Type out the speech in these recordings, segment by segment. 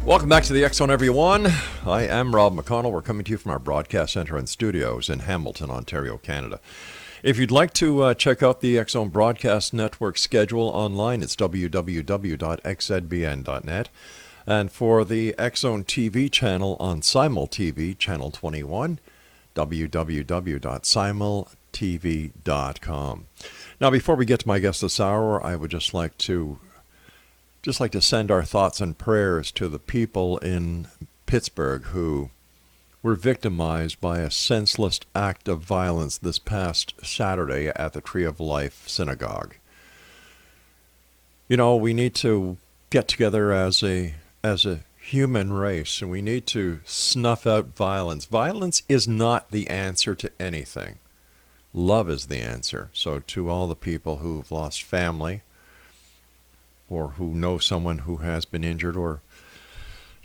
Welcome back to the X Zone, everyone. I am Rob McConnell. We're coming to you from our broadcast center and studios in Hamilton, Ontario, Canada. If you'd like to check out the X Zone Broadcast Network schedule online, it's www.xzbn.net. And for the X Zone TV channel on Simul TV, channel 21, www.simultv.com. Now, before we get to my guest this hour, I would just like to send our thoughts and prayers to the people in Pittsburgh who were victimized by a senseless act of violence this past Saturday at the Tree of Life Synagogue. You know, we need to get together as a human race, and we need to snuff out violence. Violence is not the answer to anything. Love is the answer. So to all the people who've lost family, or who know someone who has been injured or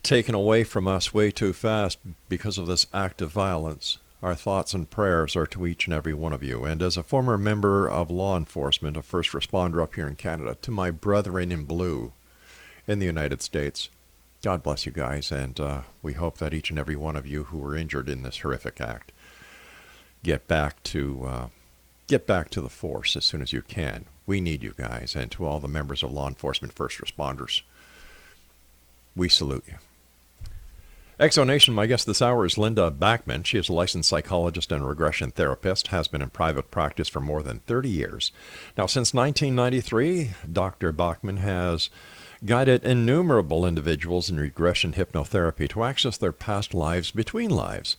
taken away from us way too fast because of this act of violence, our thoughts and prayers are to each and every one of you. And as a former member of law enforcement, a first responder up here in Canada, to my brethren in blue in the United States, God bless you guys, and we hope that each and every one of you who were injured in this horrific act get back to the force as soon as you can. We need you guys, and to all the members of law enforcement first responders, we salute you. Exonation, my guest this hour is Linda BACKMAN. She is a licensed psychologist and regression therapist, has been in private practice for more than 30 years. Now, since 1993, Dr. BACKMAN has guided innumerable individuals in regression hypnotherapy to access their past lives between lives.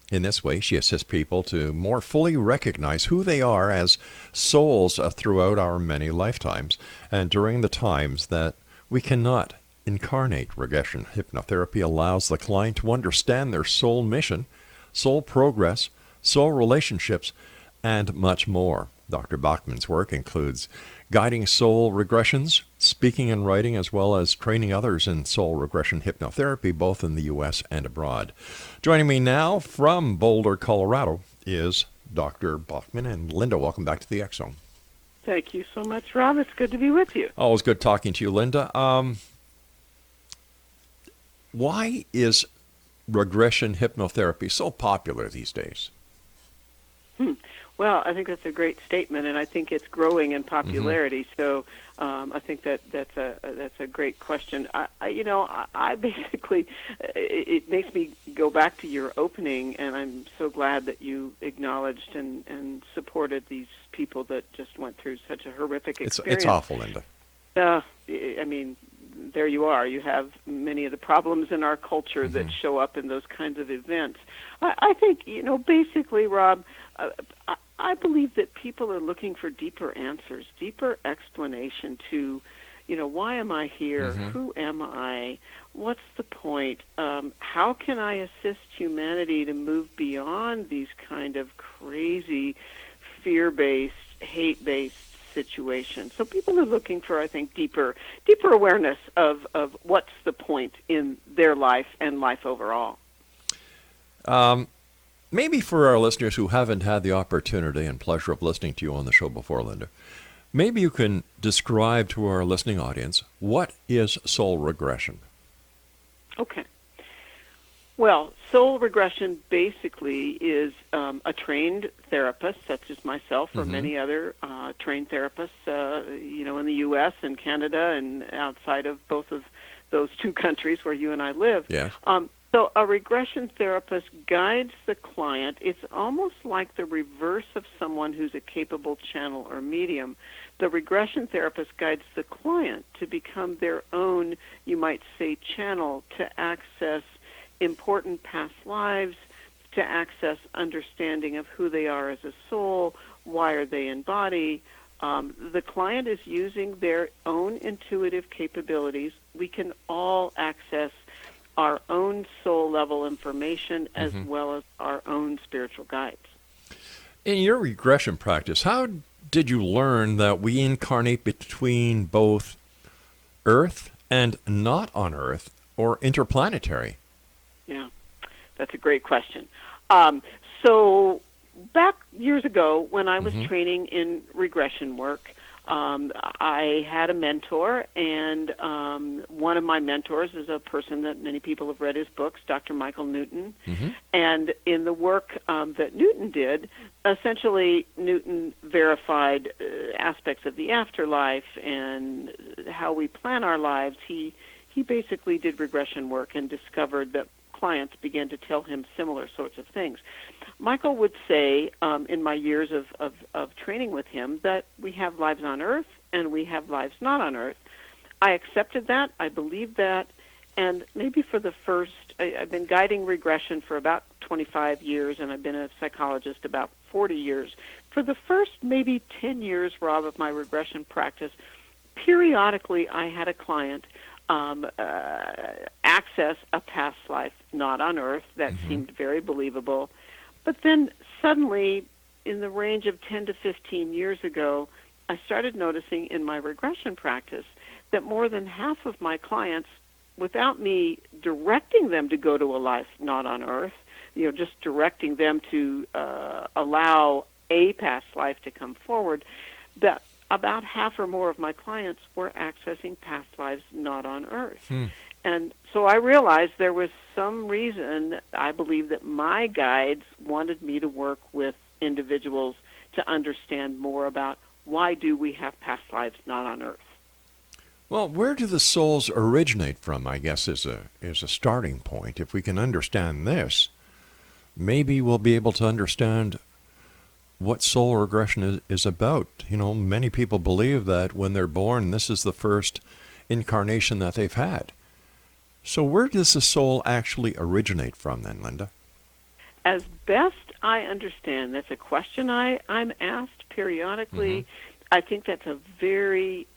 In this way, she assists people to more fully recognize who they are as souls throughout our many lifetimes and during the times that we cannot incarnate. Regression hypnotherapy allows the client to understand their soul mission, soul progress, soul relationships, and much more. Dr. BACKMAN's work includes guiding soul regressions, speaking and writing, as well as training others in soul regression hypnotherapy, both in the U.S. and abroad. Joining me now from Boulder, Colorado, is Dr. BACKMAN. And Linda, welcome back to the X Zone. Thank you so much, Rob. It's good to be with you. Always good talking to you, Linda. Why is regression hypnotherapy so popular these days? Well, I think that's a great statement, and I think it's growing in popularity. So I think that's a great question. I basically, it makes me go back to your opening, and I'm so glad that you acknowledged and supported these people that just went through such a horrific experience. It's awful, Linda. I mean, there you are. You have many of the problems in our culture that show up in those kinds of events. I think, basically, Rob, I believe that people are looking for deeper answers, deeper explanation to, why am I here? Who am I? What's the point? How can I assist humanity to move beyond these kind of crazy, fear-based, hate-based situations? So people are looking for, I think, deeper awareness of what's the point in their life and life overall. Maybe for our listeners who haven't had the opportunity and pleasure of listening to you on the show before, Linda, maybe you can describe to our listening audience, what is soul regression? Okay. Well, soul regression basically is a trained therapist, such as myself or many other trained therapists, in the U.S. and Canada and outside of both of those two countries where you and I live. Yeah. So a regression therapist guides the client. It's almost like the reverse of someone who's a capable channel or medium. The regression therapist guides the client to become their own, you might say, channel to access important past lives, to access understanding of who they are as a soul, why are they in body. The client is using their own intuitive capabilities. We can all access our own soul-level information as well as our own spiritual guides. In your regression practice, how did you learn that we incarnate between both Earth and not on Earth, or interplanetary? Yeah, that's a great question. So back years ago when I was training in regression work, I had a mentor, and one of my mentors is a person that many people have read his books, Dr. Michael Newton. Mm-hmm. And in the work that Newton did, essentially Newton verified aspects of the afterlife and how we plan our lives. He basically did regression work and discovered that clients began to tell him similar sorts of things. Michael would say, in my years of training with him, that we have lives on Earth and we have lives not on Earth. I accepted that. I believed that. And maybe for the first, I've been guiding regression for about 25 years, and I've been a psychologist about 40 years. For the first maybe 10 years, Rob, of my regression practice, periodically I had a client access a past life not on Earth that seemed very believable. But then suddenly, in the range of 10 to 15 years ago, I started noticing in my regression practice that more than half of my clients, without me directing them to go to a life not on Earth, just directing them to allow a past life to come forward, that about half or more of my clients were accessing past lives not on Earth. And so I realized there was some reason, I believe, that my guides wanted me to work with individuals to understand more about why do we have past lives not on Earth. Well, where do the souls originate from, I guess, is a starting point. If we can understand this, maybe we'll be able to understand what soul regression is about. Many people believe that when they're born, this is the first incarnation that they've had. So where does the soul actually originate from then, Linda? As best I understand, that's a question I'm asked periodically. I think that's a very,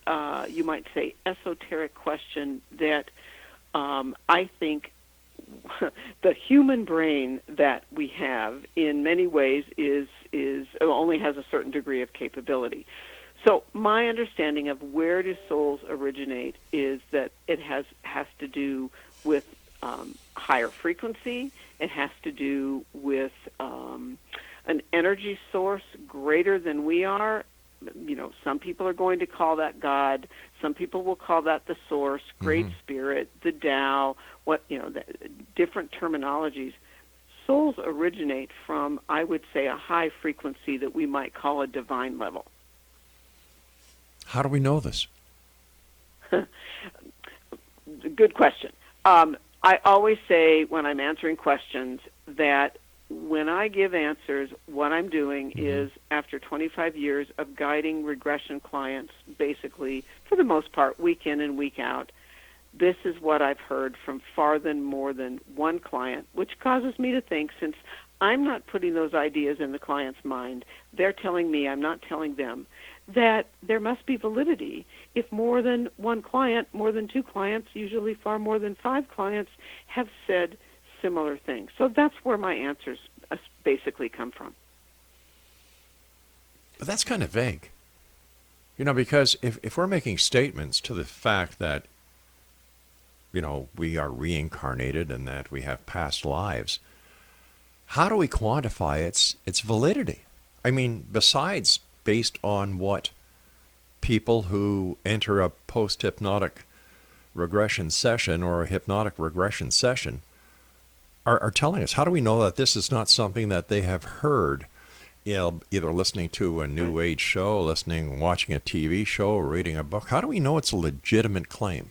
you might say, esoteric question that I think the human brain that we have in many ways is only has a certain degree of capability. So my understanding of where do souls originate is that it has to do with higher frequency. It has to do with an energy source greater than we are. Some people are going to call that God. Some people will call that the source, Great Spirit, the Tao, the different terminologies. Souls originate from, I would say, a high frequency that we might call a divine level. How do we know this? Good question. I always say when I'm answering questions that when I give answers, what I'm doing is, after 25 years of guiding regression clients, basically, for the most part, week in and week out, this is what I've heard from far more than one client, which causes me to think, since I'm not putting those ideas in the client's mind, they're telling me, I'm not telling them, that there must be validity if more than one client, more than two clients, usually far more than 5 clients, have said similar things. So that's where my answers basically come from. But that's kind of vague. Because if we're making statements to the fact that, we are reincarnated and that we have past lives, how do we quantify its validity? I mean, besides based on what people who enter a post-hypnotic regression session or a hypnotic regression session are telling us. How do we know that this is not something that they have heard, either listening to a New Age show, watching a TV show, or reading a book? How do we know it's a legitimate claim?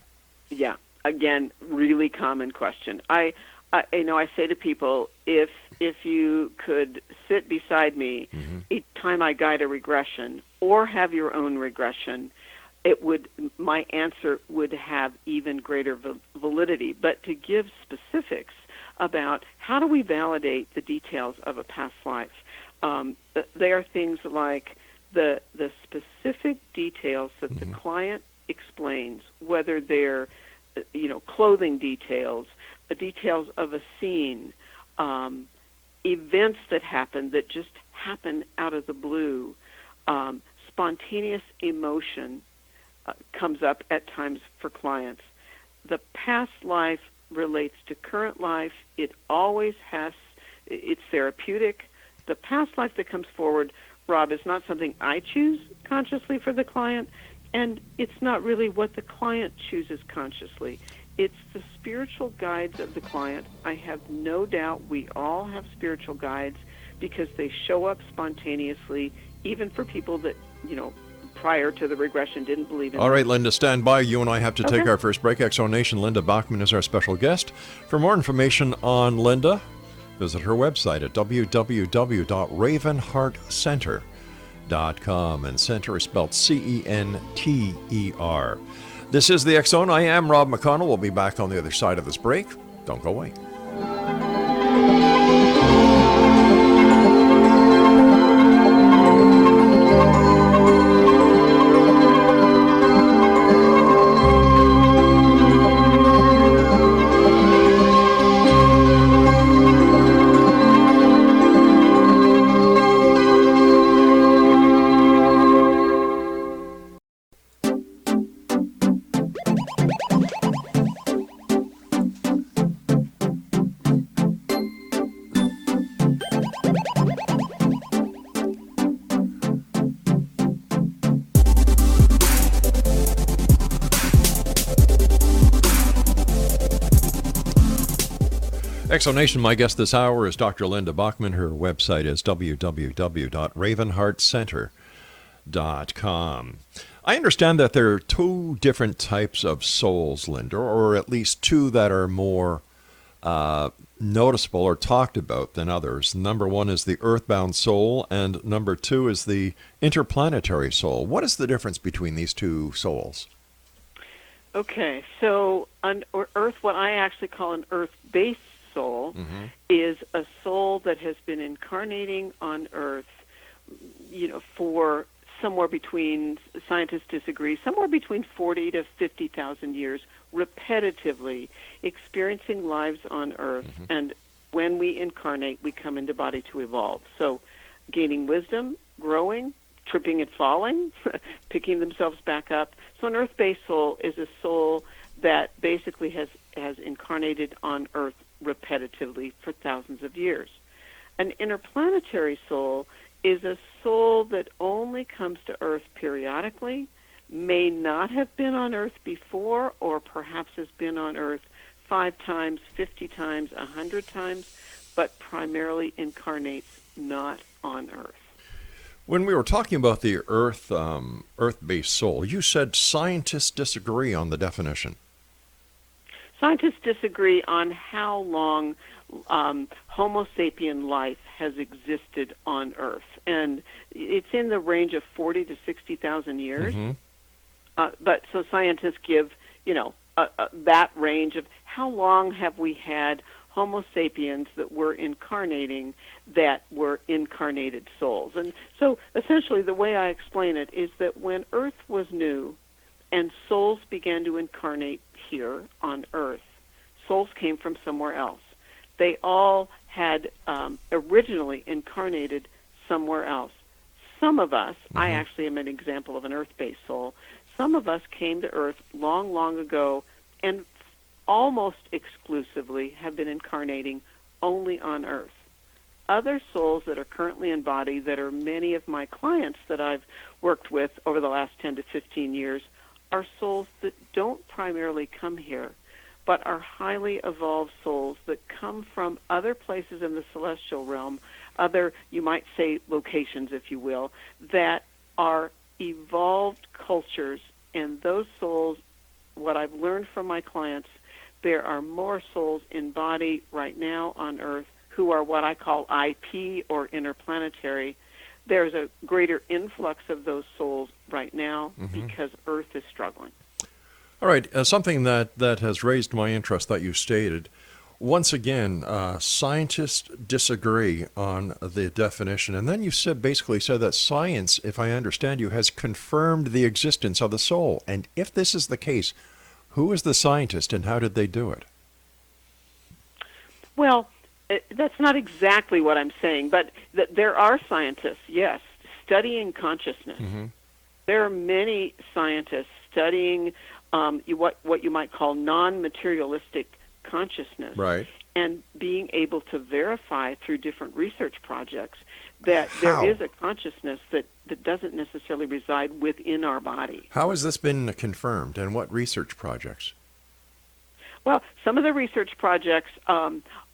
Yeah, again, really common question. I say to people, if you could sit beside me each time I guide a regression or have your own regression, my answer would have even greater validity. But to give specifics about how do we validate the details of a past life, they are things like the specific details that the client explains, whether they're clothing details, the details of a scene, events that happen that just happen out of the blue, spontaneous emotion comes up at times for clients. The past life relates to current life. It always it's therapeutic. The past life that comes forward, Rob, is not something I choose. consciously for the client, and it's not really what the client chooses consciously. It's the spiritual guides of the client. I have no doubt we all have spiritual guides because they show up spontaneously, even for people that, prior to the regression didn't believe in All them. right, Linda, stand by. You and I have to take Okay. our first break. Exonation, Linda BACKMAN is our special guest. For more information on Linda, visit her website at www.ravenheartcenter.com. And center is spelled Center. This is the X Zone. I am Rob McConnell. We'll be back on the other side of this break. Don't go away. Exonation, my guest this hour is Dr. Linda BACKMAN. Her website is www.ravenheartcenter.com. I understand that there are two different types of souls, Linda, or at least two that are more noticeable or talked about than others. Number one is the earthbound soul, and number two is the interplanetary soul. What is the difference between these two souls? Okay, so on Earth, what I actually call an Earth-based soul is a soul that has been incarnating on Earth, for somewhere between, scientists disagree, somewhere between 40 to 50,000 years, repetitively experiencing lives on Earth. And when we incarnate, we come into body to evolve. So gaining wisdom, growing, tripping and falling, picking themselves back up. So an Earth-based soul is a soul that basically has incarnated on Earth repetitively for thousands of years. An interplanetary soul is a soul that only comes to Earth periodically, may not have been on Earth before, or perhaps has been on Earth 5 times, 50 times, 100 times, but primarily incarnates not on Earth. When we were talking about the Earth-based soul, you said scientists disagree on the definition. Scientists disagree on how long Homo sapien life has existed on Earth, and it's in the range of 40 to 60,000 years. But so scientists give, that range of how long have we had Homo sapiens that were incarnating, that were incarnated souls. And so essentially the way I explain it is that when Earth was new and souls began to incarnate here on Earth, souls came from somewhere else. They all had originally incarnated somewhere else. Some of us, I actually am an example of an Earth-based soul, some of us came to Earth long, long ago and almost exclusively have been incarnating only on Earth. Other souls that are currently in body, that are many of my clients that I've worked with over the last 10 to 15 years, are souls that don't primarily come here, but are highly evolved souls that come from other places in the celestial realm, other, you might say, locations, if you will, that are evolved cultures. And those souls, what I've learned from my clients, there are more souls in body right now on Earth who are what I call IP or interplanetary. There's a greater influx of those souls right now because Earth is struggling. All right, something that has raised my interest that you stated. Once again, scientists disagree on the definition, and then you basically said that science, if I understand you, has confirmed the existence of the soul. And if this is the case, who is the scientist and how did they do it? Well, that's not exactly what I'm saying, but there are scientists, yes, studying consciousness. There are many scientists studying what you might call non-materialistic consciousness. Right. and being able to verify through different research projects that How? there is a consciousness that doesn't necessarily reside within our body. How has this been confirmed, and what research projects? Well, some of the research projects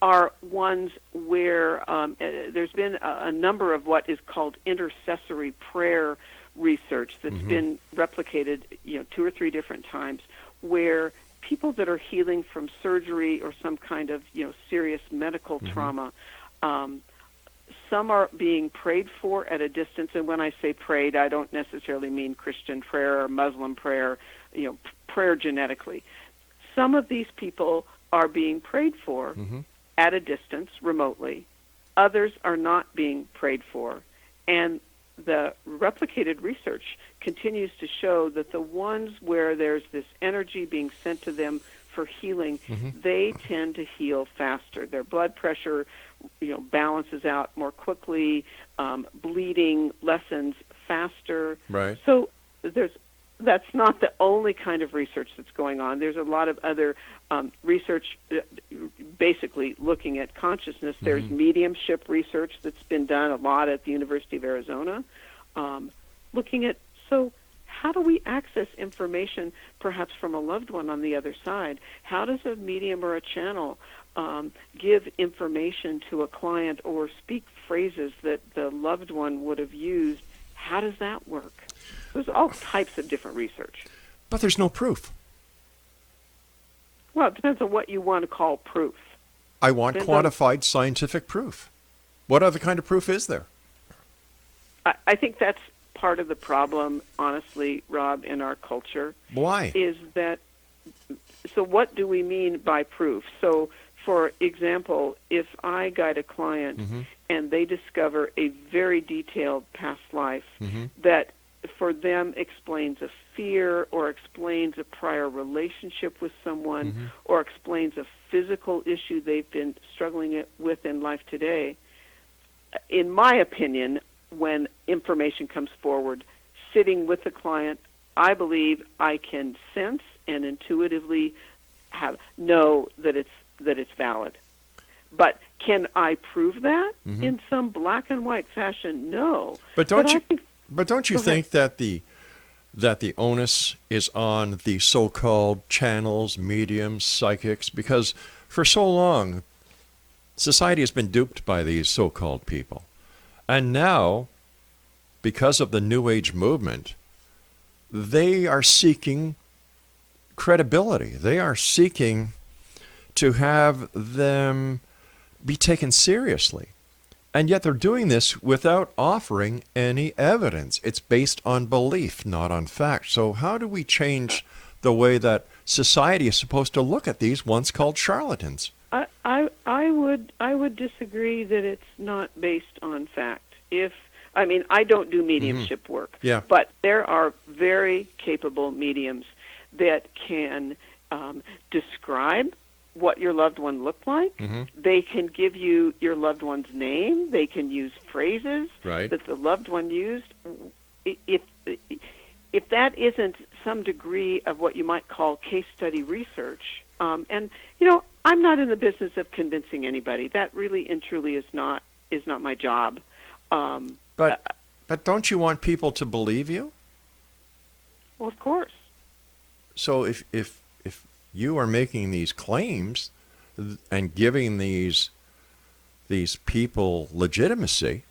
are ones where there's been a number of what is called intercessory prayer research that's been replicated, 2 or 3 different times, where people that are healing from surgery or some kind of, serious medical trauma, some are being prayed for at a distance. And when I say prayed, I don't necessarily mean Christian prayer or Muslim prayer, prayer genetically. Some of these people are being prayed for at a distance, remotely. Others are not being prayed for. And the replicated research continues to show that the ones where there's this energy being sent to them for healing, they tend to heal faster. Their blood pressure, balances out more quickly. Bleeding lessens faster. Right. So that's not the only kind of research that's going on. There's a lot of other research basically looking at consciousness. There's mediumship research that's been done a lot at the University of Arizona, looking at, so how do we access information perhaps from a loved one on the other side? How does a medium or a channel give information to a client or speak phrases that the loved one would have used? How does that work? There's all types of different research. But there's no proof. Well, it depends on what you want to call proof. I want quantified scientific proof. What other kind of proof is there? I think that's part of the problem, honestly, Rob, in our culture. Why? Is that, so what do we mean by proof? So, for example, if I guide a client and they discover a very detailed past life that for them explains a fear or explains a prior relationship with someone or explains a physical issue they've been struggling with in life today, in my opinion, when information comes forward, sitting with the client, I believe I can sense and intuitively know that it's valid. But can I prove that in some black and white fashion? No. But don't you think that the onus is on the so-called channels, mediums, psychics? Because for so long, society has been duped by these so-called people. And now, because of the New Age movement, they are seeking credibility. They are seeking to have them be taken seriously. And yet they're doing this without offering any evidence. It's based on belief, not on fact. So how do we change the way that society is supposed to look at these once called charlatans? I would disagree that it's not based on fact. I don't do mediumship work, but there are very capable mediums that can describe what your loved one looked like. They can give you your loved one's name. They can use phrases that the loved one used. If that isn't some degree of what you might call case study research, and I'm not in the business of convincing anybody. That really and truly is not my job. But don't you want people to believe you? Well, of course. So if you are making these claims and giving these people legitimacy,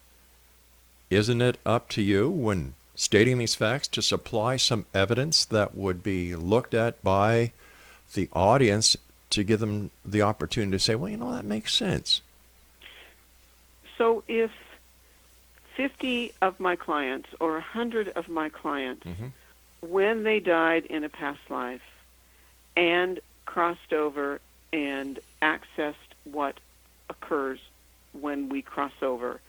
isn't it up to you, when stating these facts, to supply some evidence that would be looked at by the audience to give them the opportunity to say, well, that makes sense? So if 50 of my clients or 100 of my clients, when they died in a past life and crossed over and accessed what occurs when we cross over,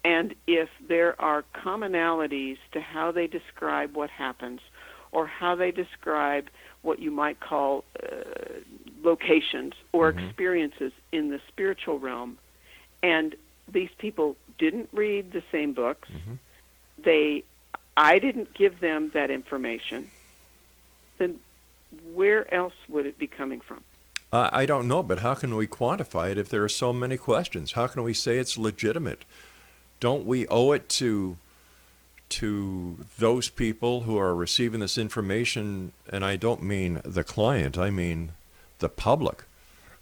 and if there are commonalities to how they describe what happens or how they describe what you might call locations or experiences in the spiritual realm, and these people didn't read the same books, I didn't give them that information, then where else would it be coming from? I don't know, but how can we quantify it if there are so many questions? How can we say it's legitimate? Don't we owe it to those people who are receiving this information? And I don't mean the client, I mean the public,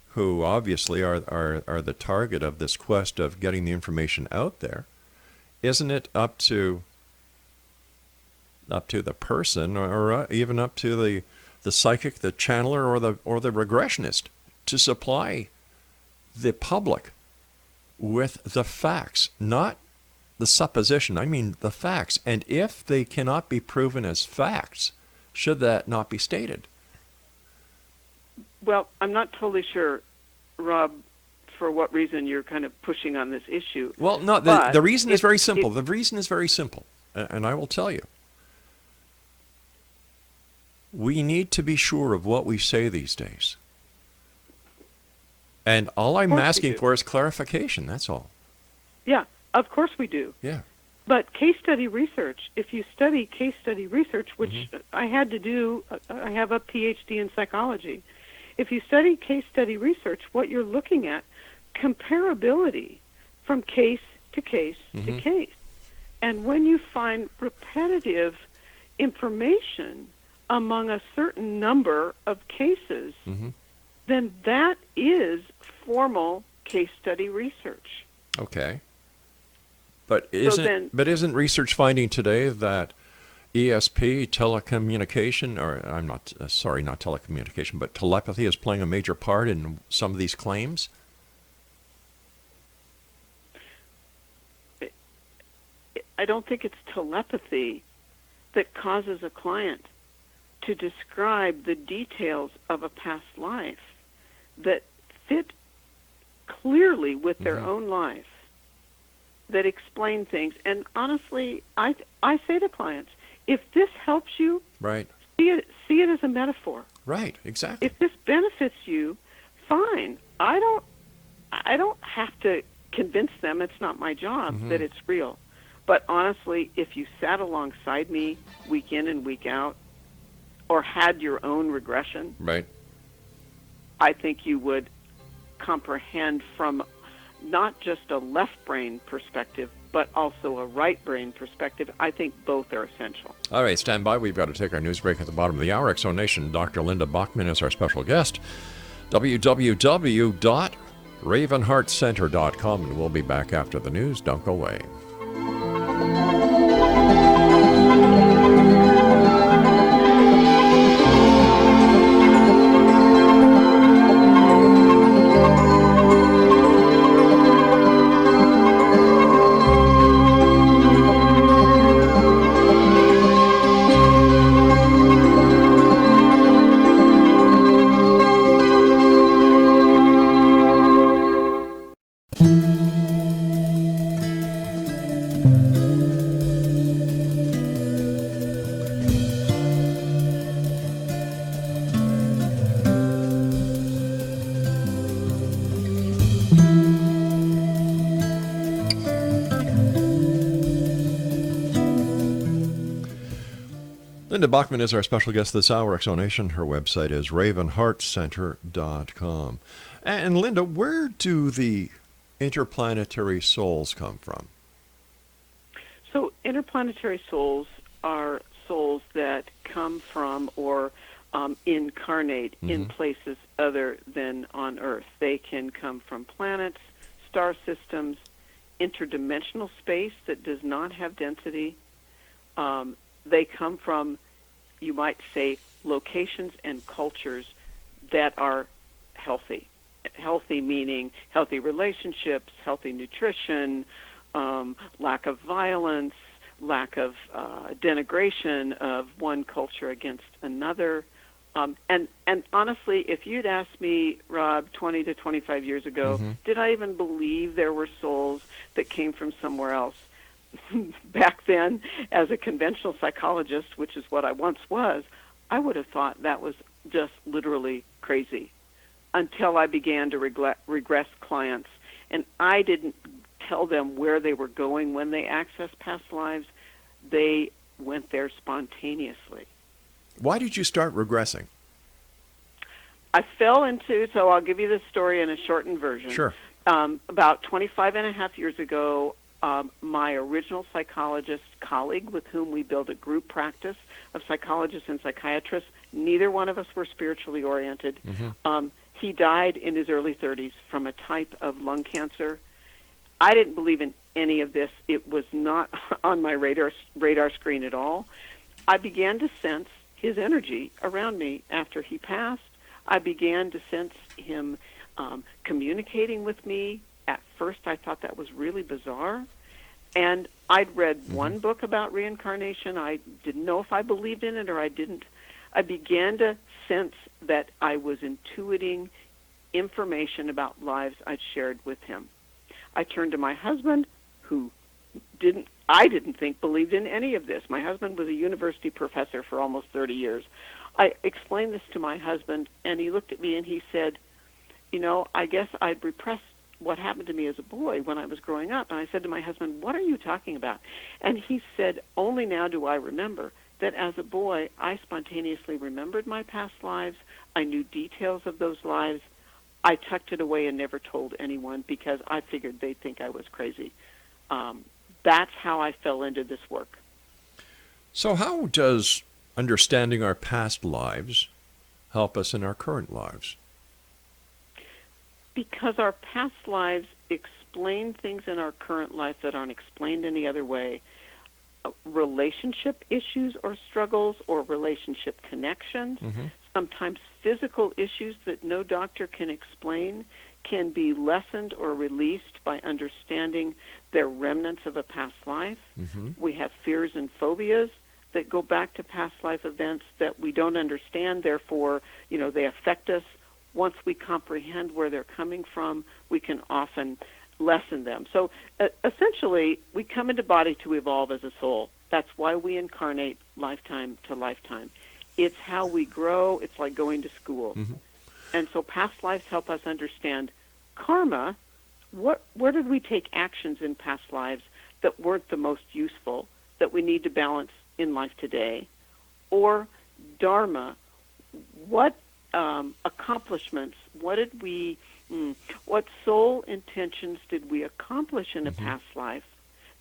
who obviously are the target of this quest of getting the information out there. Isn't it up to the person, or even up to the psychic, the channeler, or the regressionist, to supply the public with the facts, not the supposition? I mean the facts. And if they cannot be proven as facts, should that not be stated? Well, I'm not totally sure, Rob, for what reason you're kind of pushing on this issue. Well, no, the reason is very simple. The reason is very simple, and I will tell you. We need to be sure of what we say these days. And all I'm asking for is clarification, that's all. Yeah, of course we do. Yeah. But case study research, if you study case study research, which I had to do, I have a PhD in psychology. If you study case study research, what you're looking at, comparability from case to case to case. And when you find repetitive information among a certain number of cases, then that is formal case study research. Okay. But isn't research finding today that ESP, telecommunication, or not telecommunication, but telepathy is playing a major part in some of these claims? I don't think it's telepathy that causes a client to describe the details of a past life that fit clearly with their own life, that explain things. And honestly, I say to clients, if this helps you, right, see it as a metaphor. Right, exactly. If this benefits you, fine. I don't have to convince them, it's not my job, that it's real. But honestly, if you sat alongside me week in and week out, or had your own regression, right, I think you would comprehend from not just a left brain perspective, but also a right brain perspective. I think both are essential. All right, stand by. We've got to take our news break at the bottom of the hour. Exonation, Dr. Linda BACKMAN is our special guest. www.ravenheartcenter.com, and we'll be back after the news. Don't go away. Linda BACKMAN is our special guest this hour, Exonation. Her website is ravenheartcenter.com. And Linda, where do the interplanetary souls come from? So interplanetary souls are souls that come from or incarnate in places other than on Earth. They can come from planets, star systems, interdimensional space that does not have density. They come from, you might say, locations and cultures that are healthy. Healthy meaning healthy relationships, healthy nutrition, lack of violence, lack of denigration of one culture against another. And honestly, if you'd asked me, Rob, 20 to 25 years ago, did I even believe there were souls that came from somewhere else? Back then, as a conventional psychologist, which is what I once was, I would have thought that was just literally crazy until I began to regress clients. And I didn't tell them where they were going when they accessed past lives. They went there spontaneously. Why did you start regressing? I fell into, so I'll give you the story in a shortened version. Sure. About 25 and a half years ago, my original psychologist colleague with whom we built a group practice of psychologists and psychiatrists, neither one of us were spiritually oriented. He died in his early 30s from a type of lung cancer. I didn't believe in any of this. It was not on my radar screen at all. I began to sense his energy around me after he passed. I began to sense him communicating with me. At first, I thought that was really bizarre. And I'd read one book about reincarnation. I didn't know if I believed in it or I didn't. I began to sense that I was intuiting information about lives I'd shared with him. I turned to my husband, who I didn't think believed in any of this. My husband was a university professor for almost 30 years. I explained this to my husband, and he looked at me and he said, I guess I'd repressed what happened to me as a boy when I was growing up. And I said to my husband, what are you talking about? And he said, only now do I remember that as a boy, I spontaneously remembered my past lives. I knew details of those lives. I tucked it away and never told anyone because I figured they'd think I was crazy. That's how I fell into this work. So how does understanding our past lives help us in our current lives? Because our past lives explain things in our current life that aren't explained any other way. Relationship issues or struggles or relationship connections, sometimes physical issues that no doctor can explain, can be lessened or released by understanding their remnants of a past life. We have fears and phobias that go back to past life events that we don't understand, therefore, they affect us. Once we comprehend where they're coming from, we can often lessen them. So essentially, we come into body to evolve as a soul. That's why we incarnate lifetime to lifetime. It's how we grow. It's like going to school. And so past lives help us understand karma. Where did we take actions in past lives that weren't the most useful, that we need to balance in life today? Or dharma, what accomplishments, what soul intentions did we accomplish in a past life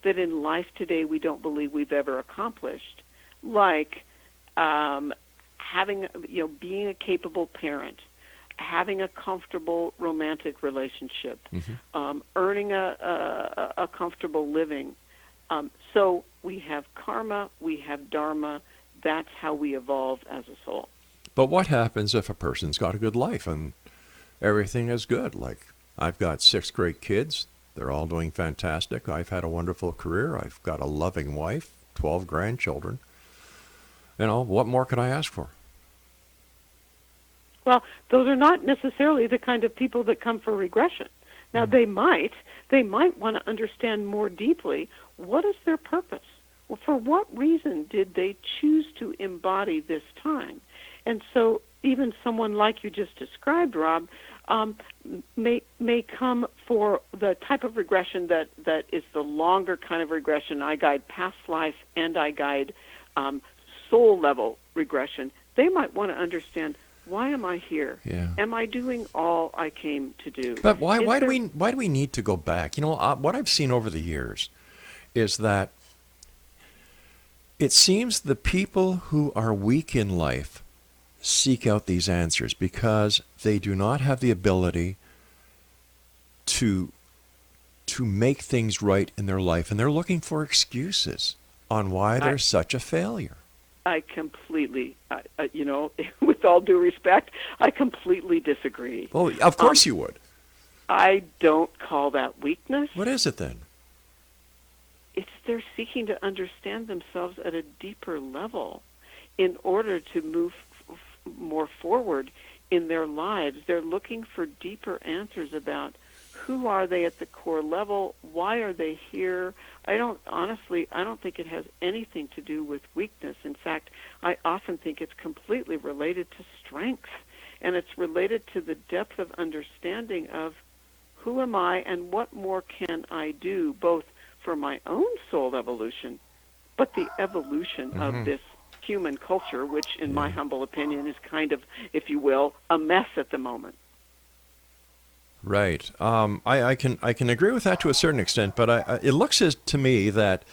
that in life today we don't believe we've ever accomplished? Like being a capable parent, having a comfortable romantic relationship, earning a comfortable living. So we have karma, we have dharma. That's how we evolve as a soul. But what happens if a person's got a good life and everything is good? Like, I've got 6 great kids. They're all doing fantastic. I've had a wonderful career. I've got a loving wife, 12 grandchildren. What more could I ask for? Well, those are not necessarily the kind of people that come for regression. Now, they might want to understand more deeply, what is their purpose? Well, for what reason did they choose to embody this time? And so even someone like you just described, Rob, may come for the type of regression that is the longer kind of regression. I guide past life and I guide soul-level regression. They might want to understand, why am I here? Yeah. Am I doing all I came to do? But why do we need to go back? What I've seen over the years is that it seems the people who are weak in life seek out these answers because they do not have the ability to make things right in their life, and they're looking for excuses on why they're such a failure. I completely, with all due respect, I completely disagree. Well, of course you would. I don't call that weakness. What is it then? It's they're seeking to understand themselves at a deeper level in order to move more forward in their lives. They're looking for deeper answers about who are they at the core level, why are they here. I don't think it has anything to do with weakness. In fact, I often think it's completely related to strength, and it's related to the depth of understanding of who am I and what more can I do, both for my own soul evolution, but the evolution of this human culture, which in my humble opinion is kind of, if you will, a mess at the moment. Right. I can agree with that to a certain extent, but it looks to me that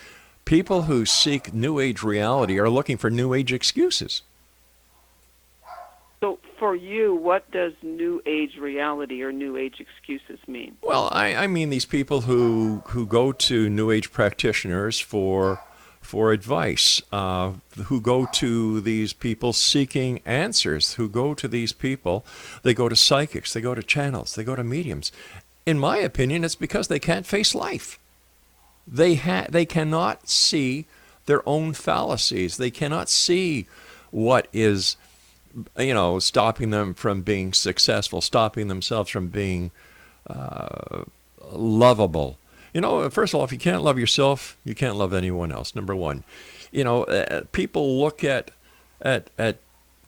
people who seek New Age reality are looking for New Age excuses. So for you, what does New Age reality or New Age excuses mean? Well, I mean these people who go to New Age practitioners for advice, who go to these people seeking answers, who go to these people, they go to psychics, they go to channels, they go to mediums. In my opinion, it's because they can't face life. They cannot see their own fallacies. They cannot see what is, stopping them from being successful, stopping themselves from being lovable. First of all, if you can't love yourself, you can't love anyone else, number one. People look at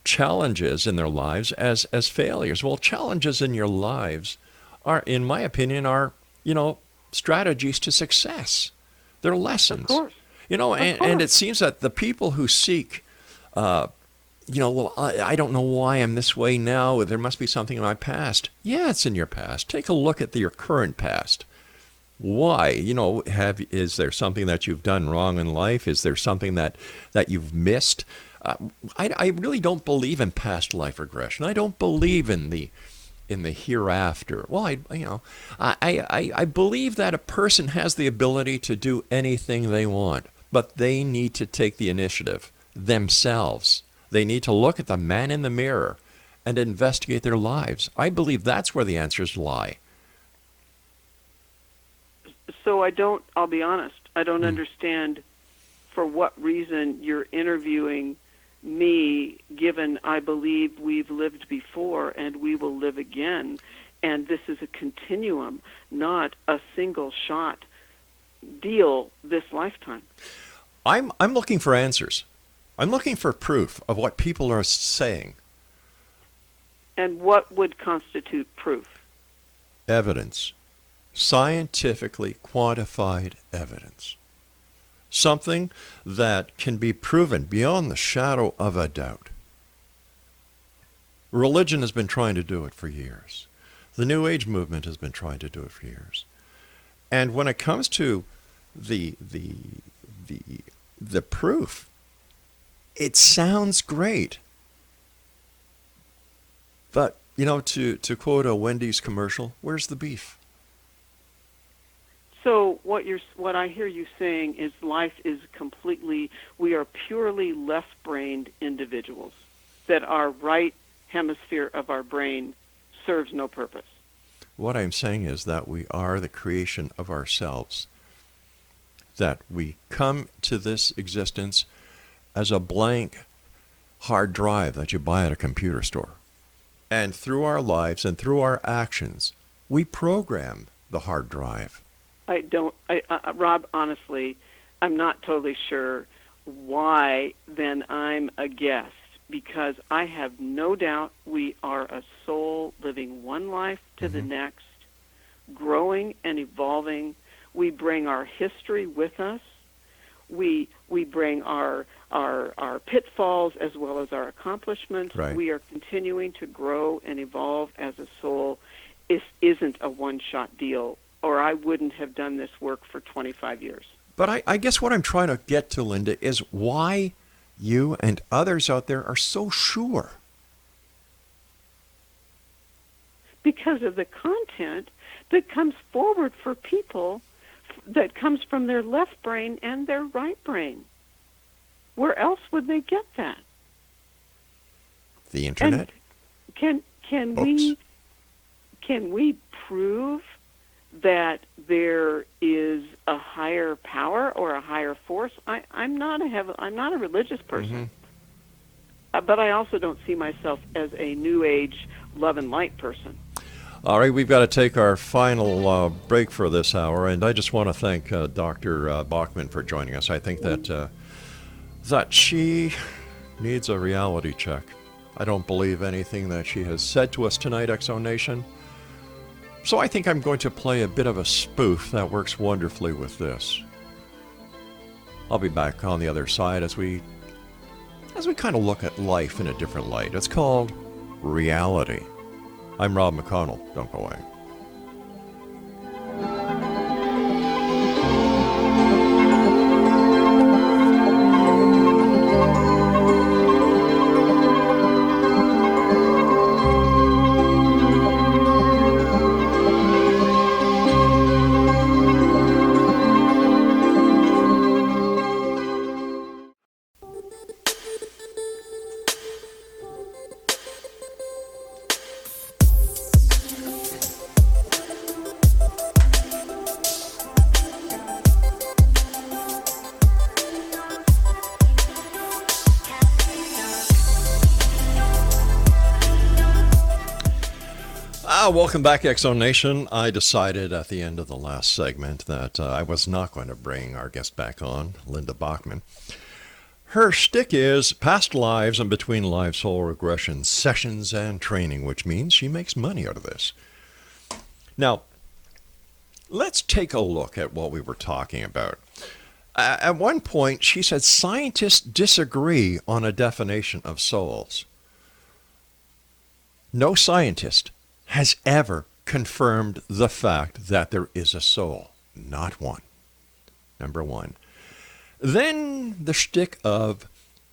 challenges in their lives as failures. Well, challenges in your lives are, in my opinion, strategies to success. They're lessons. Of course. And it seems that the people who seek, I don't know why I'm this way now. There must be something in my past. Yeah, it's in your past. Take a look at your current past. Why? Is there something that you've done wrong in life? Is there something that you've missed? I really don't believe in past life regression. I don't believe in the hereafter. Well, I believe that a person has the ability to do anything they want, but they need to take the initiative themselves. They need to look at the man in the mirror and investigate their lives. I believe that's where the answers lie. So I'll be honest, I don't understand for what reason you're interviewing me, given I believe we've lived before and we will live again. And this is a continuum, not a single shot deal this lifetime. I'm looking for answers. I'm looking for proof of what people are saying. And what would constitute proof? Evidence. Scientifically quantified evidence. Something that can be proven beyond the shadow of a doubt. Religion has been trying to do it for years. The New Age movement has been trying to do it for years. And when it comes to the proof, it sounds great. But, to quote a Wendy's commercial, where's the beef? So what I hear you saying is life is we are purely left-brained individuals, that our right hemisphere of our brain serves no purpose. What I'm saying is that we are the creation of ourselves, that we come to this existence as a blank hard drive that you buy at a computer store. And through our lives and through our actions, we program the hard drive. Rob, honestly, I'm not totally sure why then I'm a guest, because I have no doubt we are a soul living one life to the next, growing and evolving. We bring our history with us. We bring our pitfalls as well as our accomplishments. Right. We are continuing to grow and evolve as a soul. It isn't a one-shot deal, or I wouldn't have done this work for 25 years. But I guess what I'm trying to get to, Linda, is why you and others out there are so sure. Because of the content that comes forward for people that comes from their left brain and their right brain. Where else would they get that? The internet? And can we prove that there is a higher power or a higher force? I'm not a religious person, but I also don't see myself as a New Age love and light person. All right, we've got to take our final break for this hour, and I just want to thank Dr. BACKMAN for joining us. I think that she needs a reality check. I don't believe anything that she has said to us tonight, Exo Nation. So I think I'm going to play a bit of a spoof that works wonderfully with this. I'll be back on the other side as we as we kind of look at life in a different light. It's called reality. I'm Rob McConnell. Don't go away. Welcome back, X-Zone Nation. I decided at the end of the last segment that I was not going to bring our guest back on, Linda BACKMAN. Her shtick is past lives and between lives soul regression sessions and training, which means she makes money out of this. Now, let's take a look at what we were talking about. At one point, she said scientists disagree on a definition of souls. No scientist has ever confirmed the fact that there is a soul. Not one. Number one. Then the shtick of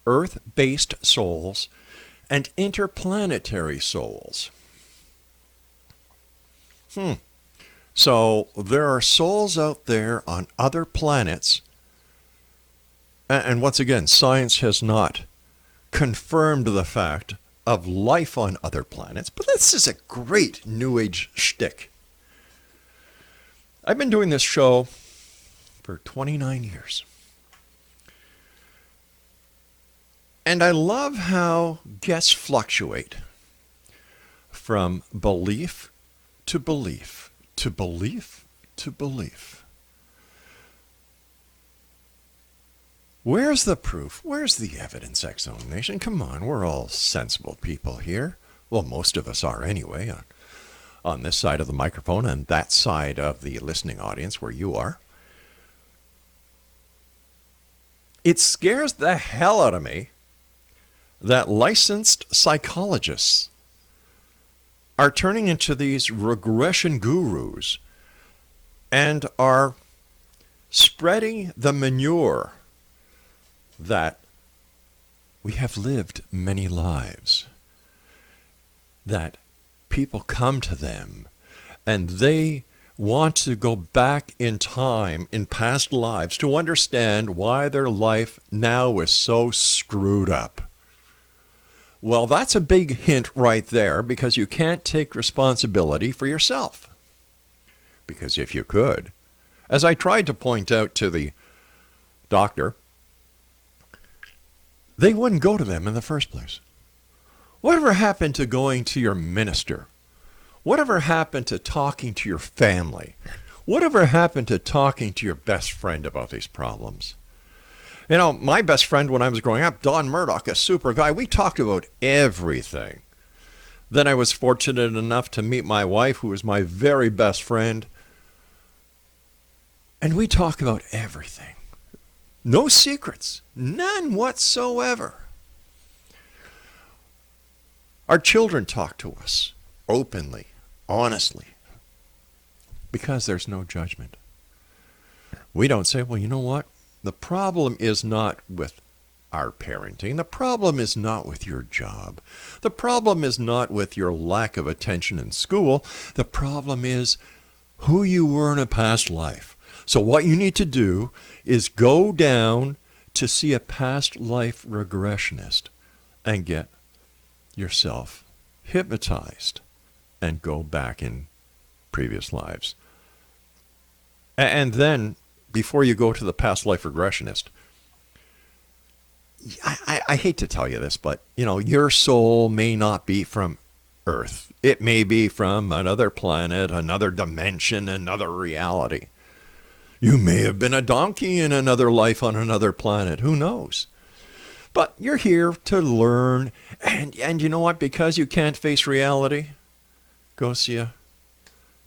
earth-based souls and interplanetary souls. So there are souls out there on other planets. And once again, science has not confirmed the fact of life on other planets, but this is a great New Age shtick. I've been doing this show for 29 years. And I love how guests fluctuate from belief to belief to belief to belief. Where's the proof? Where's the evidence, X-Zone Nation? Come on, we're all sensible people here. Well, most of us are anyway, on this side of the microphone and that side of the listening audience where you are. It scares the hell out of me that licensed psychologists are turning into these regression gurus and are spreading the manure that we have lived many lives, that people come to them and they want to go back in time in past lives to understand why their life now is so screwed up. Well, that's a big hint right there, because you can't take responsibility for yourself. Because if you could, as I tried to point out to the doctor, they wouldn't go to them in the first place. Whatever happened to going to your minister? Whatever happened to talking to your family? Whatever happened to talking to your best friend about these problems? You know, my best friend when I was growing up, Don Murdoch, a super guy, we talked about everything. Then I was fortunate enough to meet my wife, who was my very best friend. And we talk about everything. No secrets, none whatsoever. Our children talk to us openly, honestly, because there's no judgment. We don't say, well, you know what? The problem is not with our parenting. The problem is not with your job. The problem is not with your lack of attention in school. The problem is who you were in a past life. So what you need to do is go down to see a past life regressionist and get yourself hypnotized and go back in previous lives. And then, before you go to the past life regressionist, I hate to tell you this, but, you know, your soul may not be from Earth. It may be from another planet, another dimension, another reality. You may have been a donkey in another life on another planet. Who knows? But you're here to learn. And you know what? Because you can't face reality, go see a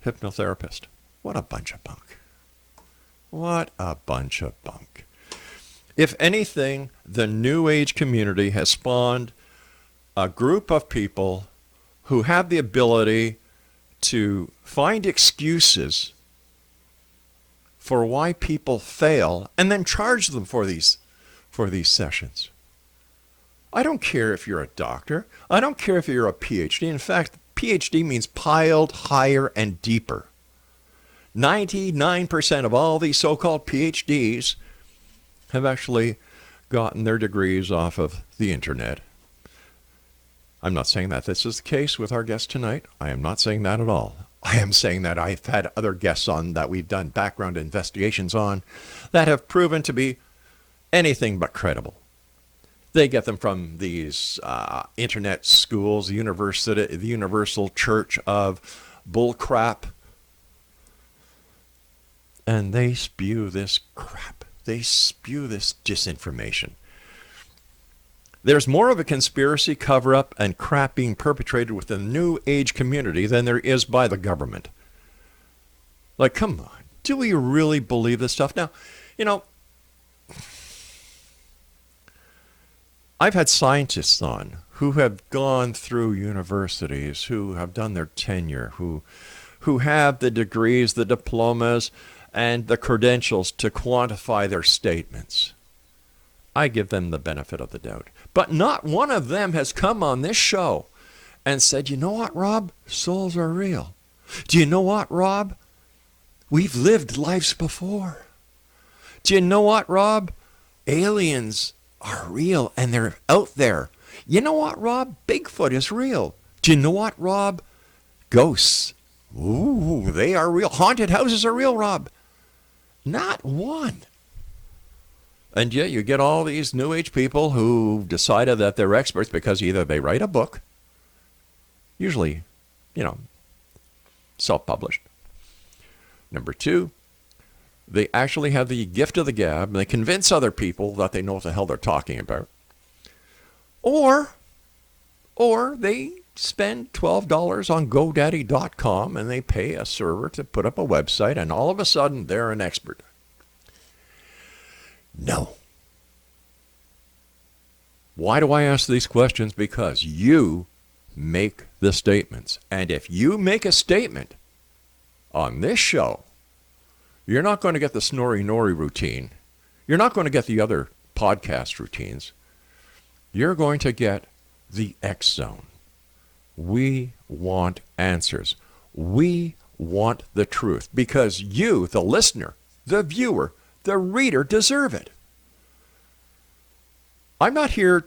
hypnotherapist. What a bunch of bunk. What a bunch of bunk. If anything, the New Age community has spawned a group of people who have the ability to find excuses for why people fail and then charge them for these sessions. I don't care if you're a doctor. I don't care if you're a PhD. In fact, PhD means piled higher and deeper. 99% of all these so-called PhDs have actually gotten their degrees off of the internet. I'm not saying that this is the case with our guest tonight. I am not saying that at all. I am saying that I've had other guests on that we've done background investigations on that have proven to be anything but credible. They get them from these internet schools, the Universal Church of Bullcrap, and they spew this crap. They spew this disinformation. There's more of a conspiracy, cover-up, and crap being perpetrated within the New Age community than there is by the government. Like, come on. Do we really believe this stuff? Now, I've had scientists on who have gone through universities, who have done their tenure, who have the degrees, the diplomas, and the credentials to quantify their statements. I give them the benefit of the doubt. But not one of them has come on this show and said, you know what, Rob? Souls are real. Do you know what, Rob? We've lived lives before. Do you know what, Rob? Aliens are real and they're out there. You know what, Rob? Bigfoot is real. Do you know what, Rob? Ghosts. Ooh, they are real. Haunted houses are real, Rob. Not one. And yet you get all these New Age people who decided that they're experts because either they write a book, usually, self-published. Number two, they actually have the gift of the gab and they convince other people that they know what the hell they're talking about. Or they spend $12 on GoDaddy.com and they pay a server to put up a website and all of a sudden they're an expert. No. Why do I ask these questions? Because you make the statements. And if you make a statement on this show, you're not going to get the Snorri Nori routine. You're not going to get the other podcast routines. You're going to get the X Zone. We want answers. We want the truth because you, the listener, the viewer, the reader, deserve it. I'm not here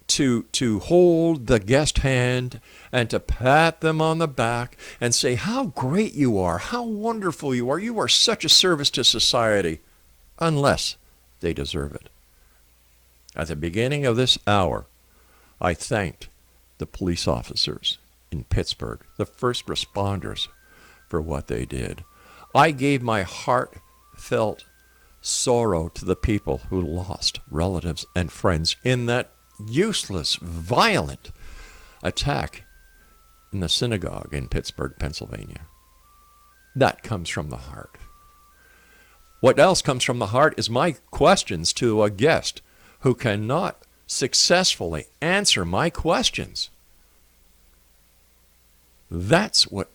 to hold the guest hand and to pat them on the back and say how great you are, how wonderful you are. You are such a service to society, unless they deserve it. At the beginning of this hour, I thanked the police officers in Pittsburgh, the first responders, for what they did. I gave my heartfelt sorrow to the people who lost relatives and friends in that useless, violent attack in the synagogue in Pittsburgh, Pennsylvania. That comes from the heart. What else comes from the heart is my questions to a guest who cannot successfully answer my questions. That's what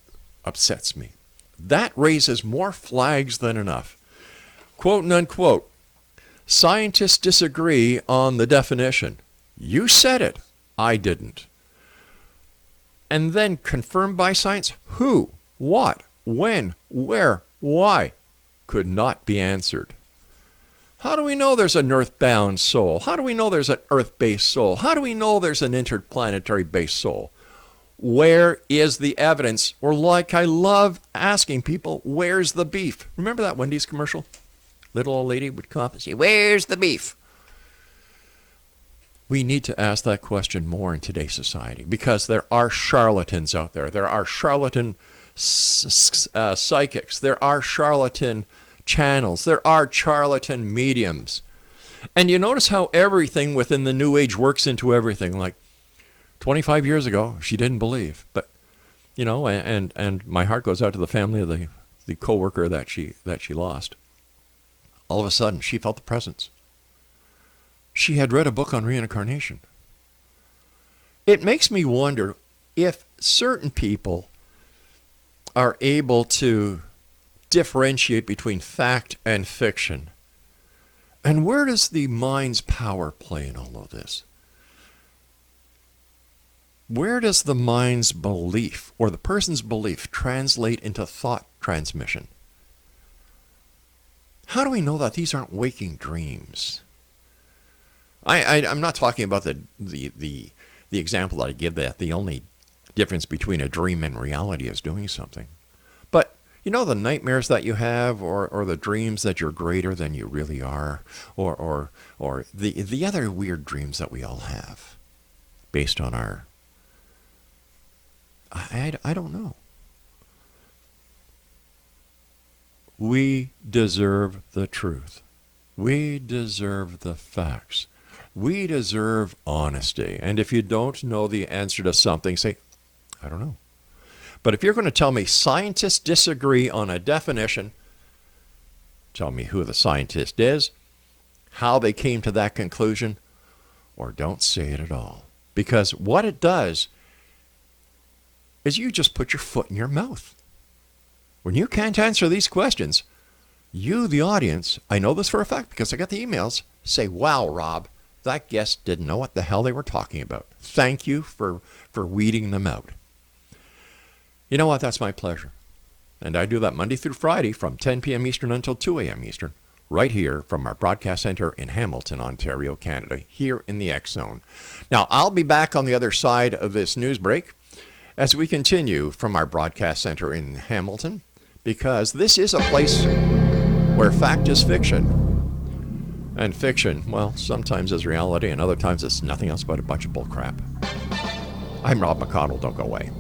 upsets me. That raises more flags than enough. Quote and unquote, scientists disagree on the definition. You said it. I didn't. And then confirmed by science, who, what, when, where, why, could not be answered. How do we know there's an earthbound soul? How do we know there's an earth-based soul? How do we know there's an interplanetary-based soul? Where is the evidence? Or like I love asking people, where's the beef? Remember that Wendy's commercial? Little old lady would come up and say, where's the beef? We need to ask that question more in today's society because there are charlatans out there. There are charlatan psychics. There are charlatan channels. There are charlatan mediums. And you notice how everything within the New Age works into everything. Like 25 years ago, she didn't believe. But, and my heart goes out to the family of the coworker that she lost. All of a sudden, she felt the presence. she had read a book on reincarnation. It makes me wonder if certain people are able to differentiate between fact and fiction. And where does the mind's power play in all of this? Where does the mind's belief or the person's belief translate into thought transmission? How do we know that these aren't waking dreams? I'm not talking about the example that I give, that the only difference between a dream and reality is doing something. But you know, the nightmares that you have, or the dreams that you're greater than you really are, or the other weird dreams that we all have based on our... I don't know. We deserve the truth. We deserve the facts. We deserve honesty. And if you don't know the answer to something, say, I don't know. But if you're going to tell me scientists disagree on a definition, tell me who the scientist is, how they came to that conclusion, or don't say it at all. Because what it does is you just put your foot in your mouth. When you can't answer these questions, you, the audience, I know this for a fact because I got the emails, say, wow, Rob, that guest didn't know what the hell they were talking about. Thank you for weeding them out. You know what? That's my pleasure. And I do that Monday through Friday from 10 p.m. Eastern until 2 a.m. Eastern, right here from our broadcast center in Hamilton, Ontario, Canada, here in the X Zone. Now, I'll be back on the other side of this news break as we continue from our broadcast center in Hamilton, because this is a place where fact is fiction. And fiction, well, sometimes is reality, and other times it's nothing else but a bunch of bull crap. I'm Rob McConnell. Don't go away.